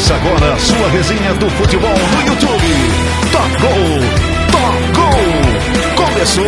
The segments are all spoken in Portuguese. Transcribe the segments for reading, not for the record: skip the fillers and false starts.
Começa agora a sua resenha do futebol no YouTube. Top Gol! Top Gol! Começou!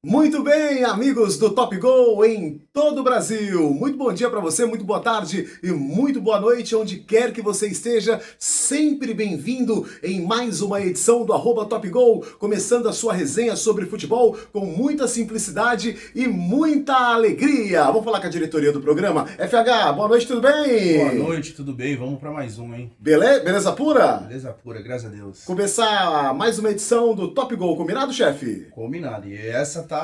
Muito bem, amigos do Top Gol em todo o Brasil. Muito bom dia para você, muito boa tarde e muito boa noite, onde quer que você esteja. Sempre bem-vindo em mais uma edição do Top Gol, começando a sua resenha sobre futebol com muita simplicidade e muita alegria. Vamos falar com a diretoria do programa? FH, boa noite, tudo bem? Boa noite, tudo bem? Vamos para mais um, hein? Beleza pura? Beleza pura, graças a Deus. Começar mais uma edição do Top Gol, combinado, chefe? Combinado. E essa tá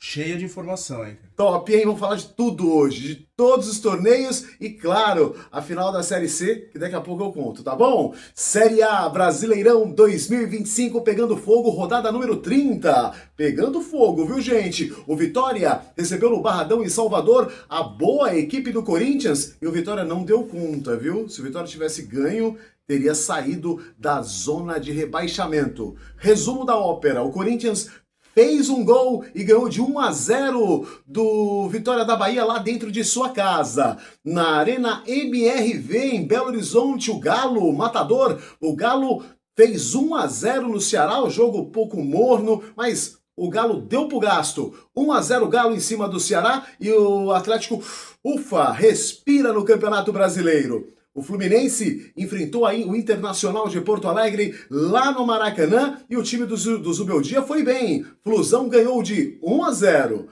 cheia de informação, hein? Top, hein? Vamos falar de tudo hoje, de todos os torneios e, claro, a final da Série C, que daqui a pouco eu conto, tá bom? Série A, Brasileirão 2025 pegando fogo, rodada número 30. Pegando fogo, viu, gente? O Vitória recebeu no Barradão em Salvador a boa equipe do Corinthians e o Vitória não deu conta, viu? Se o Vitória tivesse ganho, teria saído da zona de rebaixamento. Resumo da ópera, o Corinthians fez um gol e ganhou de 1-0 do Vitória da Bahia lá dentro de sua casa. Na Arena MRV em Belo Horizonte, o Galo, matador, o Galo fez 1-0 no Ceará, o jogo um pouco morno, mas o Galo deu pro gasto. 1-0 Galo em cima do Ceará e o Atlético, respira no Campeonato Brasileiro. O Fluminense enfrentou aí o Internacional de Porto Alegre lá no Maracanã e o time do Zubeldia foi bem. Flusão ganhou de 1-0.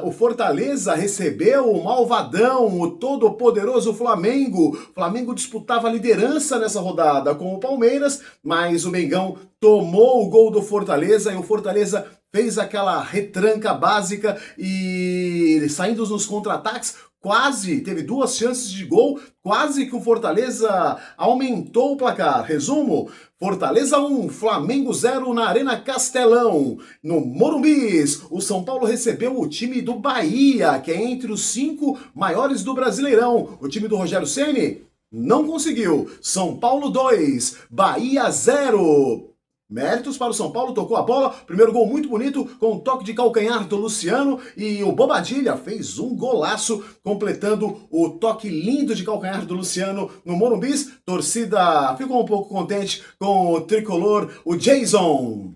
O Fortaleza recebeu o malvadão, o todo-poderoso Flamengo. O Flamengo disputava a liderança nessa rodada com o Palmeiras, mas o Mengão tomou o gol do Fortaleza e o Fortaleza fez aquela retranca básica e saindo nos contra-ataques, quase teve duas chances de gol, quase que o Fortaleza aumentou o placar. Resumo, Fortaleza 1, Flamengo 0 na Arena Castelão. No Morumbi, o São Paulo recebeu o time do Bahia, que é entre os 5 maiores do Brasileirão. O time do Rogério Ceni não conseguiu. São Paulo 2, Bahia 0. Méritos para o São Paulo, tocou a bola, primeiro gol muito bonito, com um toque de calcanhar do Luciano, e o Bobadilha fez um golaço, completando o toque lindo de calcanhar do Luciano no Morumbi. Torcida ficou um pouco contente com o tricolor, o Jason.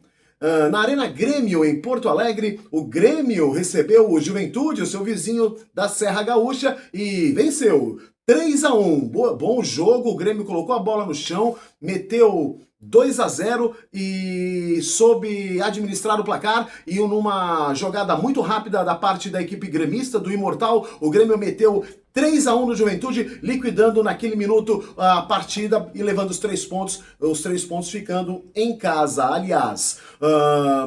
Na Arena Grêmio, em Porto Alegre, o Grêmio recebeu o Juventude, o seu vizinho da Serra Gaúcha, e venceu 3-1. Bom jogo, o Grêmio colocou a bola no chão, meteu 2-0 e soube administrar o placar, e numa jogada muito rápida da parte da equipe gremista, do Imortal, o Grêmio meteu 3-1 no Juventude, liquidando naquele minuto a partida e levando os 3 pontos ficando em casa. Aliás,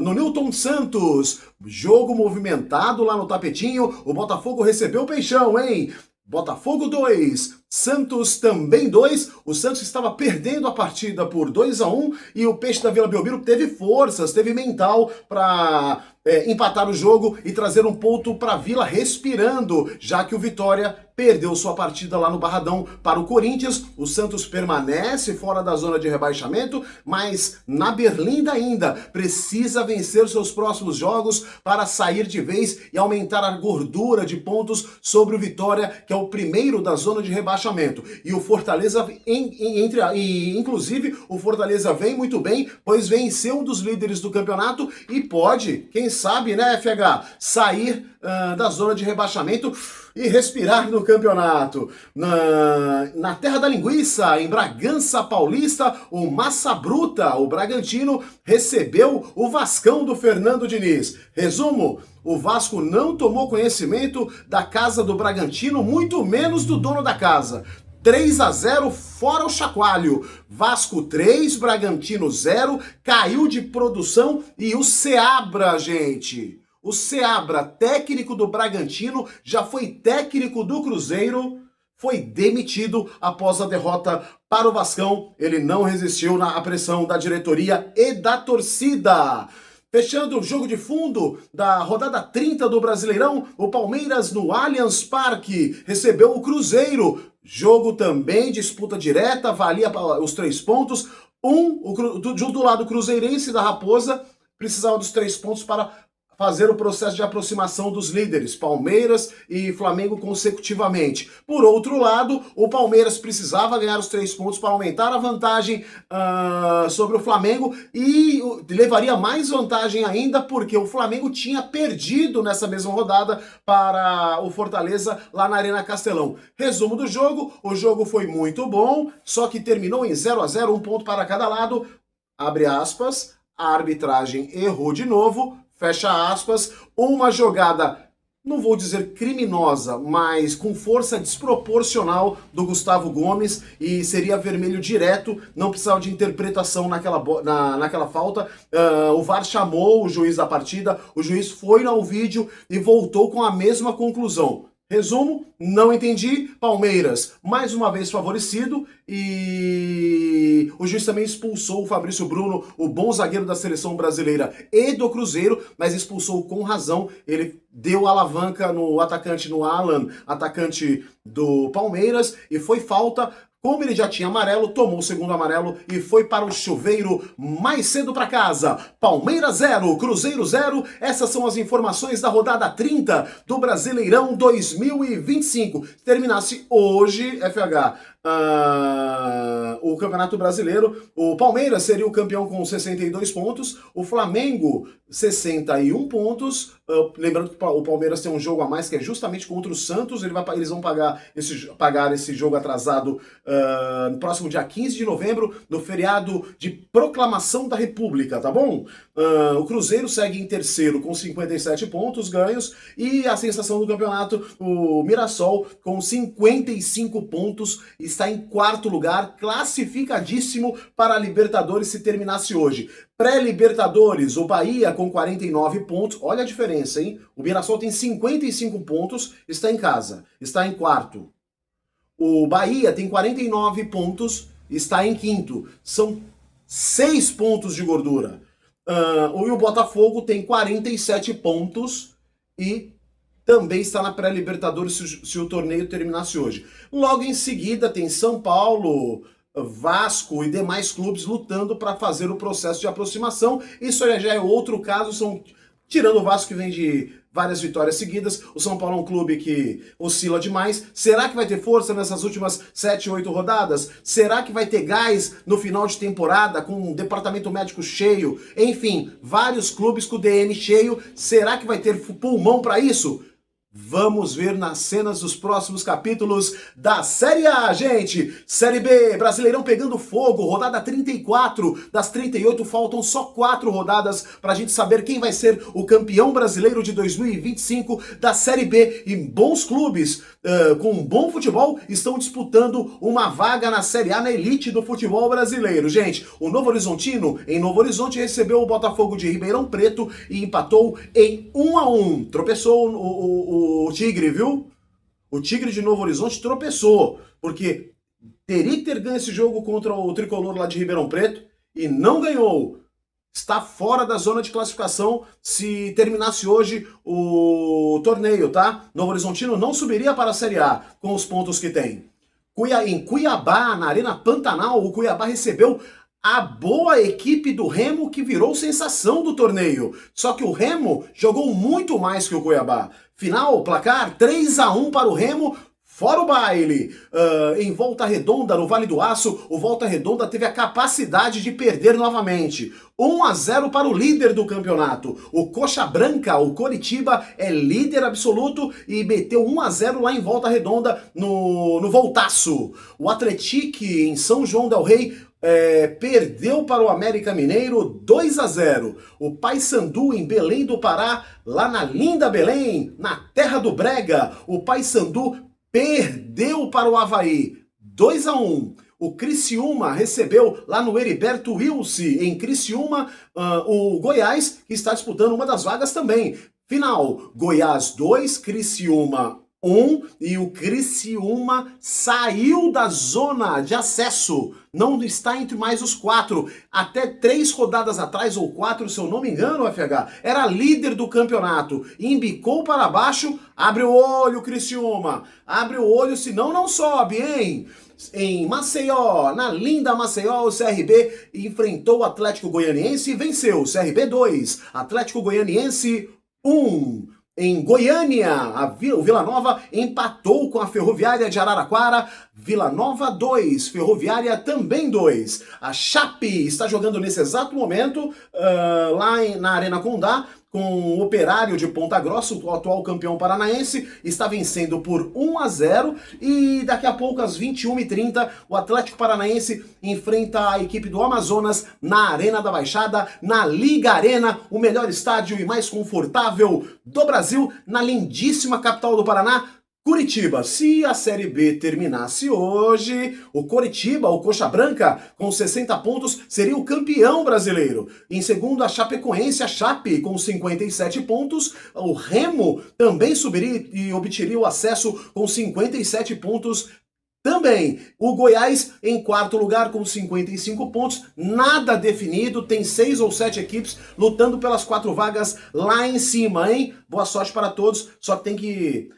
no Newton Santos, jogo movimentado lá no tapetinho, o Botafogo recebeu o Peixão, hein? Botafogo 2, Santos também 2. O Santos estava perdendo a partida por 2-1 e o Peixe da Vila Belmiro teve forças, teve mental para empatar o jogo e trazer um ponto para a Vila respirando, já que o Vitória perdeu sua partida lá no Barradão para o Corinthians. O Santos permanece fora da zona de rebaixamento, mas na Berlinda ainda precisa vencer seus próximos jogos para sair de vez e aumentar a gordura de pontos sobre o Vitória, que é o primeiro da zona de rebaixamento. E o Fortaleza, inclusive, o Fortaleza vem muito bem, pois venceu um dos líderes do campeonato e pode, quem sabe, né, FH, sair da zona de rebaixamento e respirar no campeonato. Na Terra da Linguiça, em Bragança Paulista, o Massa Bruta, o Bragantino, recebeu o Vascão do Fernando Diniz. Resumo, o Vasco não tomou conhecimento da casa do Bragantino, muito menos do dono da casa. 3-0 fora o chacoalho. Vasco 3, Bragantino 0, caiu de produção e o Seabra, gente. O Seabra, técnico do Bragantino, já foi técnico do Cruzeiro, foi demitido após a derrota para o Vascão. Ele não resistiu à pressão da diretoria e da torcida. Fechando o jogo de fundo da rodada 30 do Brasileirão, o Palmeiras no Allianz Parque recebeu o Cruzeiro. Jogo também, disputa direta, valia os 3 pontos. Do lado cruzeirense da Raposa, precisava dos 3 pontos para fazer o processo de aproximação dos líderes, Palmeiras e Flamengo consecutivamente. Por outro lado, o Palmeiras precisava ganhar os 3 pontos para aumentar a vantagem sobre o Flamengo e levaria mais vantagem ainda porque o Flamengo tinha perdido nessa mesma rodada para o Fortaleza lá na Arena Castelão. Resumo do jogo, o jogo foi muito bom, só que terminou em 0-0, 1 ponto para cada lado, abre aspas, a arbitragem errou de novo, fecha aspas, uma jogada, não vou dizer criminosa, mas com força desproporcional do Gustavo Gomes e seria vermelho direto, não precisava de interpretação naquela falta. O VAR chamou o juiz da partida, o juiz foi ao vídeo e voltou com a mesma conclusão. Resumo, não entendi, Palmeiras mais uma vez favorecido e o juiz também expulsou o Fabrício Bruno, o bom zagueiro da seleção brasileira e do Cruzeiro, mas expulsou com razão, ele deu alavanca no atacante, no Alan, atacante do Palmeiras, e foi falta. Como ele já tinha amarelo, tomou o segundo amarelo e foi para o chuveiro mais cedo para casa. Palmeiras 0, Cruzeiro 0. Essas são as informações da rodada 30 do Brasileirão 2025. Se terminasse hoje, FH, o Campeonato Brasileiro, o Palmeiras seria o campeão com 62 pontos, o Flamengo 61 pontos, lembrando que o Palmeiras tem um jogo a mais que é justamente contra o Santos, eles vão pagar esse jogo atrasado no próximo dia 15 de novembro, no feriado de Proclamação da República, tá bom? O Cruzeiro segue em terceiro com 57 pontos ganhos e a sensação do campeonato, o Mirassol com 55 pontos, está em quarto lugar, classificadíssimo para a Libertadores se terminasse hoje. Pré-Libertadores, o Bahia com 49 pontos, olha a diferença, hein? O Mirassol tem 55 pontos, está em casa, está em quarto. O Bahia tem 49 pontos, está em quinto. São 6 pontos de gordura. O Botafogo tem 47 pontos e também está na pré-Libertadores se o torneio terminasse hoje. Logo em seguida tem São Paulo, Vasco e demais clubes lutando para fazer o processo de aproximação. Isso já é outro caso, tirando o Vasco que vem de várias vitórias seguidas, o São Paulo é um clube que oscila demais. Será que vai ter força nessas últimas 7, 8 rodadas? Será que vai ter gás no final de temporada com um departamento médico cheio? Enfim, vários clubes com o DM cheio. Será que vai ter pulmão para isso? Vamos ver nas cenas dos próximos capítulos da Série A, gente! Série B, Brasileirão pegando fogo, rodada 34, das 38 faltam só 4 rodadas pra gente saber quem vai ser o campeão brasileiro de 2025 da Série B. E bons clubes, com bom futebol, estão disputando uma vaga na Série A, na elite do futebol brasileiro. Gente, o Novo Horizontino, em Novo Horizonte, recebeu o Botafogo de Ribeirão Preto e empatou em 1-1. Tropeçou o Tigre, viu? O Tigre de Novo Horizonte tropeçou, porque teria que ter ganho esse jogo contra o Tricolor lá de Ribeirão Preto e não ganhou. Está fora da zona de classificação se terminasse hoje o torneio, tá? Novo Horizontino não subiria para a Série A com os pontos que tem. Em Cuiabá, na Arena Pantanal, o Cuiabá recebeu a boa equipe do Remo que virou sensação do torneio. Só que o Remo jogou muito mais que o Cuiabá. Final, placar 3-1 para o Remo, fora o baile. Em Volta Redonda, no Vale do Aço, o Volta Redonda teve a capacidade de perder novamente. 1-0 para o líder do campeonato. O Coxa Branca, o Coritiba, é líder absoluto e meteu 1-0 lá em Volta Redonda, no Voltaço. O Atlético, em São João del Rei, perdeu para o América Mineiro 2-0. O Paysandu em Belém do Pará, lá na linda Belém, na terra do Brega, o Paysandu perdeu para o Avaí 2-1. O Criciúma recebeu lá no Heriberto Wilson, em Criciúma, o Goiás, que está disputando uma das vagas também. Final, Goiás 2, Criciúma 1, e o Criciúma saiu da zona de acesso, não está entre mais os 4. Até 3 rodadas atrás, ou 4, se eu não me engano, FH, era líder do campeonato, embicou para baixo. Abre o olho, Criciúma, abre o olho, senão não sobe, hein? Em Maceió, na linda Maceió, o CRB enfrentou o Atlético Goianiense e venceu. CRB 2, Atlético Goianiense 1. Em Goiânia, o Vila Nova empatou com a Ferroviária de Araraquara. Vila Nova 2, Ferroviária também 2. A Chape está jogando nesse exato momento lá na Arena Condá com o Operário de Ponta Grossa, o atual campeão paranaense, está vencendo por 1-0 e daqui a pouco, às 21h30, o Atlético Paranaense enfrenta a equipe do Amazonas na Arena da Baixada, na Liga Arena, o melhor estádio e mais confortável do Brasil, na lindíssima capital do Paraná, Curitiba. Se a Série B terminasse hoje, o Coritiba, o Coxa Branca, com 60 pontos, seria o campeão brasileiro. Em segundo, a Chapecoense, a Chape, com 57 pontos. O Remo também subiria e obteria o acesso com 57 pontos também. O Goiás em quarto lugar com 55 pontos, nada definido, tem 6 ou 7 equipes lutando pelas 4 vagas lá em cima, hein? Boa sorte para todos, só que tem que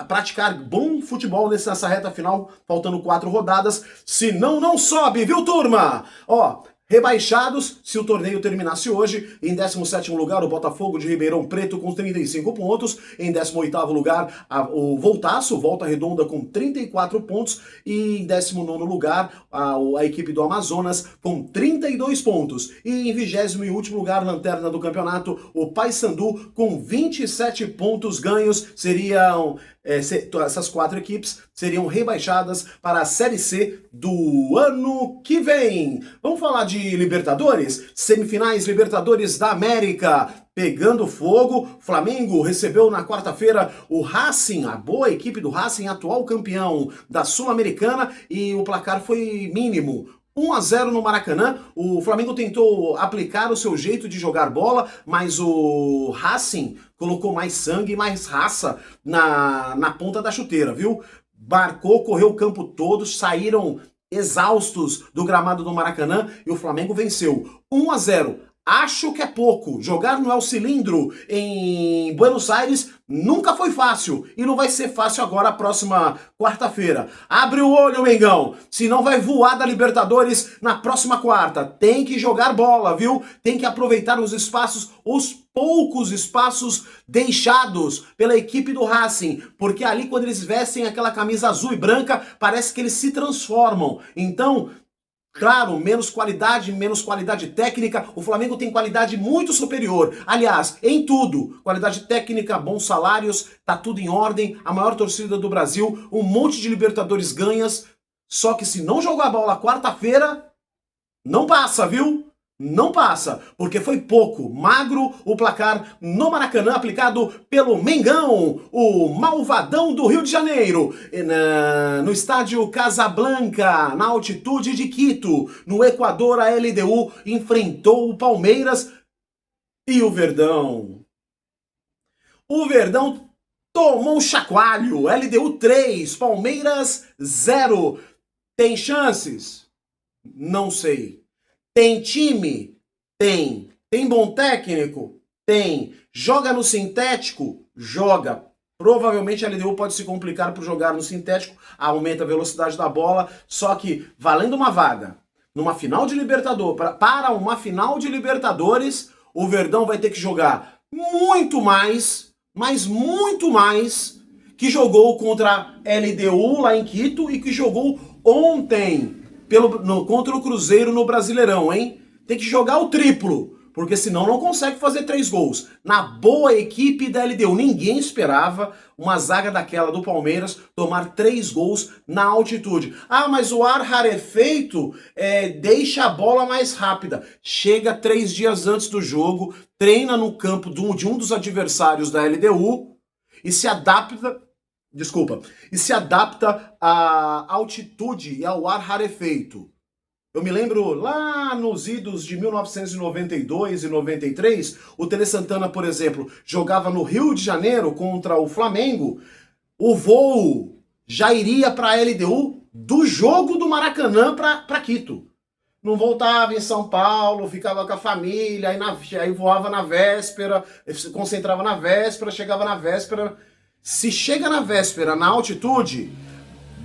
praticar bom futebol nessa reta final, faltando 4 rodadas, senão não sobe, viu, turma? Ó, rebaixados, se o torneio terminasse hoje, em 17º lugar o Botafogo de Ribeirão Preto com 35 pontos, em 18º lugar o Voltaço, Volta Redonda com 34 pontos e em 19º lugar a equipe do Amazonas com 32 pontos e em 20º e último lugar, lanterna do campeonato, o Paysandu com 27 pontos ganhos. Seriam essas 4 equipes seriam rebaixadas para a Série C do ano que vem. Vamos falar de Libertadores? Semifinais Libertadores da América pegando fogo. Flamengo recebeu na quarta-feira o Racing, a boa equipe do Racing, atual campeão da Sul-Americana, e o placar foi mínimo. 1-0 no Maracanã. O Flamengo tentou aplicar o seu jeito de jogar bola, mas o Racing colocou mais sangue e mais raça na ponta da chuteira, viu? Marcou, correu o campo todo, saíram exaustos do gramado do Maracanã e o Flamengo venceu 1-0. Acho que é pouco. Jogar no El Cilindro em Buenos Aires nunca foi fácil. E não vai ser fácil agora, a próxima quarta-feira. Abre o olho, Mengão. Senão vai voar da Libertadores na próxima quarta. Tem que jogar bola, viu? Tem que aproveitar os espaços, os poucos espaços deixados pela equipe do Racing. Porque ali, quando eles vestem aquela camisa azul e branca, parece que eles se transformam. Então, claro, menos qualidade técnica. O Flamengo tem qualidade muito superior. Aliás, em tudo. Qualidade técnica, bons salários, tá tudo em ordem. A maior torcida do Brasil, um monte de Libertadores ganhas. Só que se não jogar bola quarta-feira, não passa, viu? Não passa, porque foi pouco, magro o placar no Maracanã aplicado pelo Mengão, o malvadão do Rio de Janeiro, no estádio Casablanca, na altitude de Quito, no Equador. A LDU enfrentou o Palmeiras e o Verdão. O Verdão tomou um chacoalho, LDU 3, Palmeiras 0. Tem chances? Não sei. Tem time? Tem. Tem bom técnico? Tem. Joga no sintético? Joga. Provavelmente a LDU pode se complicar por jogar no sintético, aumenta a velocidade da bola, só que valendo uma vaga numa final de Libertadores, para uma final de Libertadores, o Verdão vai ter que jogar muito mais, mas muito mais, que jogou contra a LDU lá em Quito e que jogou ontem contra o Cruzeiro no Brasileirão, hein? Tem que jogar o triplo, porque senão não consegue fazer 3 gols. Na boa equipe da LDU, ninguém esperava uma zaga daquela do Palmeiras tomar 3 gols na altitude. Ah, mas o ar rarefeito deixa a bola mais rápida. Chega 3 dias antes do jogo, treina no campo de um dos adversários da LDU e se adapta... e se adapta à altitude e ao ar rarefeito. Eu me lembro lá nos idos de 1992 e 93, o Tele Santana, por exemplo, jogava no Rio de Janeiro contra o Flamengo. O voo já iria para a LDU do jogo do Maracanã para Quito. Não voltava em São Paulo, ficava com a família, aí voava na véspera, se concentrava na véspera, chegava na véspera... Se chega na véspera, na altitude,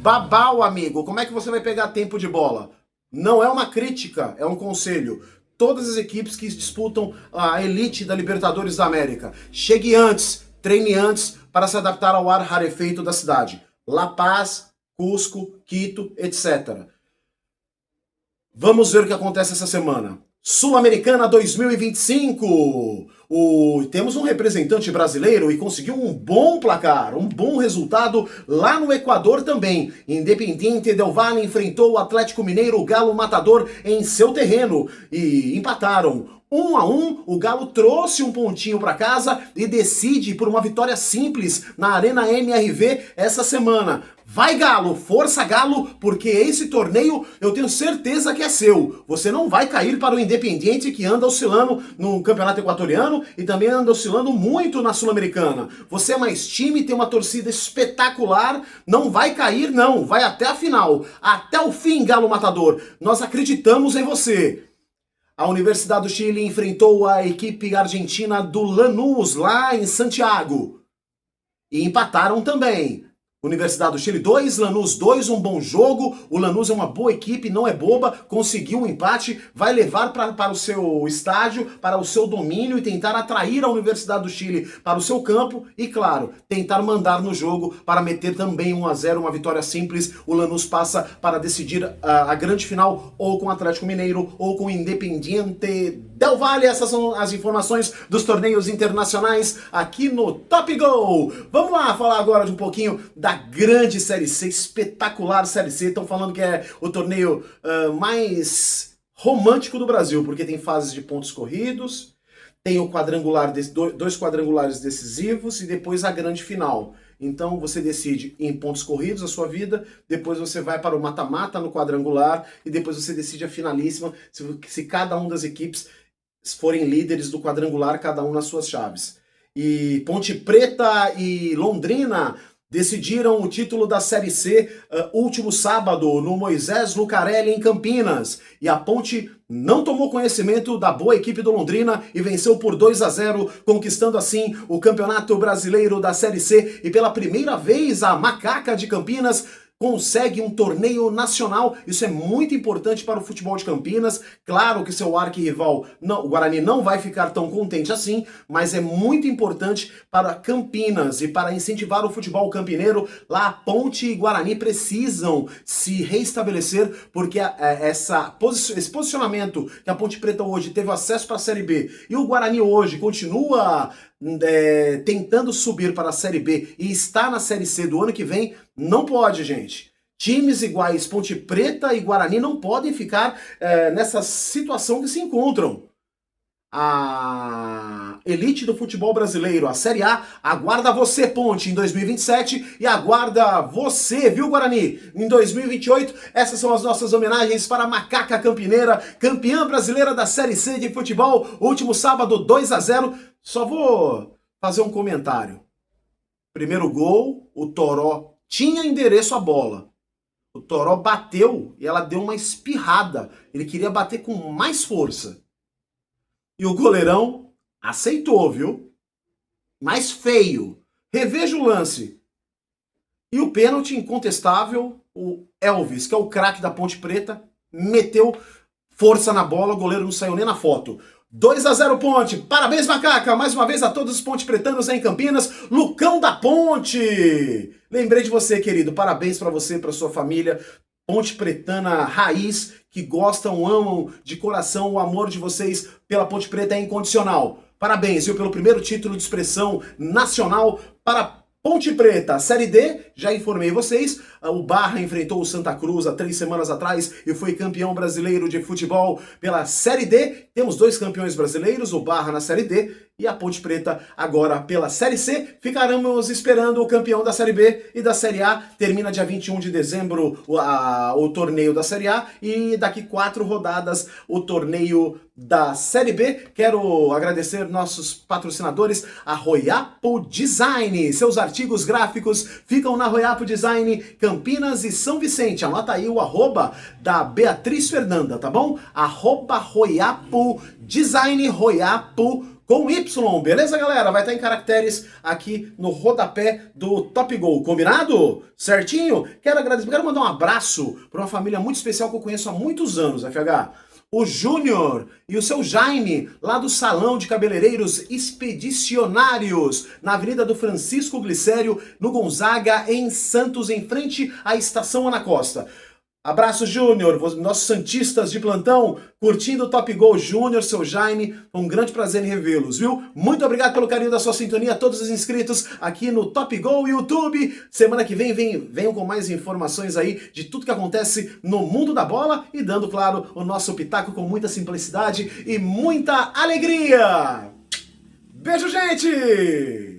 babau, amigo, como é que você vai pegar tempo de bola? Não é uma crítica, é um conselho. todas as equipes que disputam a elite da Libertadores da América. Chegue antes, treine antes para se adaptar ao ar rarefeito da cidade. La Paz, Cusco, Quito, etc. Vamos ver o que acontece essa semana. Sul-Americana 2025. Temos um representante brasileiro e conseguiu um bom placar, um bom resultado lá no Equador também. Independiente Del Valle enfrentou o Atlético Mineiro, o Galo Matador, em seu terreno e empataram. 1-1, o Galo trouxe um pontinho para casa e decide por uma vitória simples na Arena MRV essa semana. Vai Galo, força Galo, porque esse torneio eu tenho certeza que é seu. Você não vai cair para o Independiente que anda oscilando no Campeonato Equatoriano e também anda oscilando muito na Sul-Americana. Você é mais time, tem uma torcida espetacular, não vai cair não, vai até a final, até o fim Galo Matador. Nós acreditamos em você. A Universidade do Chile enfrentou a equipe argentina do Lanús lá em Santiago e empataram também. Universidade do Chile 2, Lanús 2, um bom jogo. O Lanús é uma boa equipe, não é boba, conseguiu um empate, vai levar para o seu estádio, para o seu domínio e tentar atrair a Universidade do Chile para o seu campo e, claro, tentar mandar no jogo para meter também 1-0, uma vitória simples. O Lanús passa para decidir a grande final ou com o Atlético Mineiro ou com o Independiente Del Valle. Essas são as informações dos torneios internacionais aqui no Top Go. Vamos lá falar agora de um pouquinho da grande Série C, espetacular Série C. Estão falando que é o torneio mais romântico do Brasil, porque tem fases de pontos corridos, tem o quadrangular, dois quadrangulares decisivos e depois a grande final. Então você decide em pontos corridos a sua vida, depois você vai para o mata-mata no quadrangular e depois você decide a finalíssima, se cada uma das equipes forem líderes do quadrangular, cada um nas suas chaves. E Ponte Preta e Londrina decidiram o título da Série C último sábado no Moisés Lucarelli em Campinas. E a Ponte não tomou conhecimento da boa equipe do Londrina e venceu por 2-0, conquistando assim o Campeonato Brasileiro da Série C. E pela primeira vez a Macaca de Campinas consegue um torneio nacional. Isso é muito importante para o futebol de Campinas. Claro que seu arquirrival, o Guarani, não vai ficar tão contente assim, mas é muito importante para Campinas e para incentivar o futebol campineiro. Lá, Ponte e Guarani precisam se reestabelecer, porque esse posicionamento que a Ponte Preta hoje teve acesso para a Série B e o Guarani hoje continua tentando subir para a Série B e está na Série C do ano que vem, não pode, gente. Times iguais Ponte Preta e Guarani não podem ficar nessa situação que se encontram. A elite do futebol brasileiro, a Série A, aguarda você, Ponte, em 2027 e aguarda você, viu, Guarani, em 2028. Essas são as nossas homenagens para a Macaca Campineira, campeã brasileira da Série C de futebol, último sábado, 2-0. Só vou fazer um comentário. Primeiro gol, o Toró tinha endereço à bola. O Toró bateu e ela deu uma espirrada. Ele queria bater com mais força. E o goleirão aceitou, viu? Mais feio. Reveja o lance. E o pênalti incontestável, o Elvis, que é o craque da Ponte Preta, meteu força na bola, o goleiro não saiu nem na foto. 2-0 Ponte, parabéns Macaca, mais uma vez a todos os ponte pretanos aí em Campinas, Lucão da Ponte, lembrei de você querido, parabéns pra você, pra sua família, ponte pretana raiz, que gostam, amam de coração, o amor de vocês pela Ponte Preta é incondicional, parabéns, viu, pelo primeiro título de expressão nacional para Ponte Preta, Série D, já informei vocês, o Barra enfrentou o Santa Cruz há 3 semanas atrás e foi campeão brasileiro de futebol pela Série D. Temos 2 campeões brasileiros, o Barra na Série D e a Ponte Preta agora pela Série C. Ficaremos esperando o campeão da Série B e da Série A. Termina dia 21 de dezembro o torneio da Série A e daqui 4 rodadas o torneio da Série B. Quero agradecer nossos patrocinadores, a Royapo Design. Seus artigos gráficos ficam na Royapo Design, Campinas e São Vicente. Anota aí o arroba da Beatriz Fernanda, tá bom? Arroba Royapo Design, Royapo com Y, beleza, galera? Vai estar em caracteres aqui no rodapé do Top Go, combinado? Certinho? Quero mandar um abraço para uma família muito especial que eu conheço há muitos anos, FH. o Júnior e o seu Jaime, lá do Salão de Cabeleireiros Expedicionários, na Avenida do Francisco Glicério, no Gonzaga, em Santos, em frente à Estação Ana Costa. Abraço, Júnior, nossos santistas de plantão, curtindo o Top Go, Júnior, seu Jaime, um grande prazer em revê-los, viu? Muito obrigado pelo carinho da sua sintonia, a todos os inscritos aqui no Top Go YouTube. Semana que vem, venham com mais informações aí de tudo que acontece no mundo da bola e dando, claro, o nosso pitaco com muita simplicidade e muita alegria. Beijo, gente!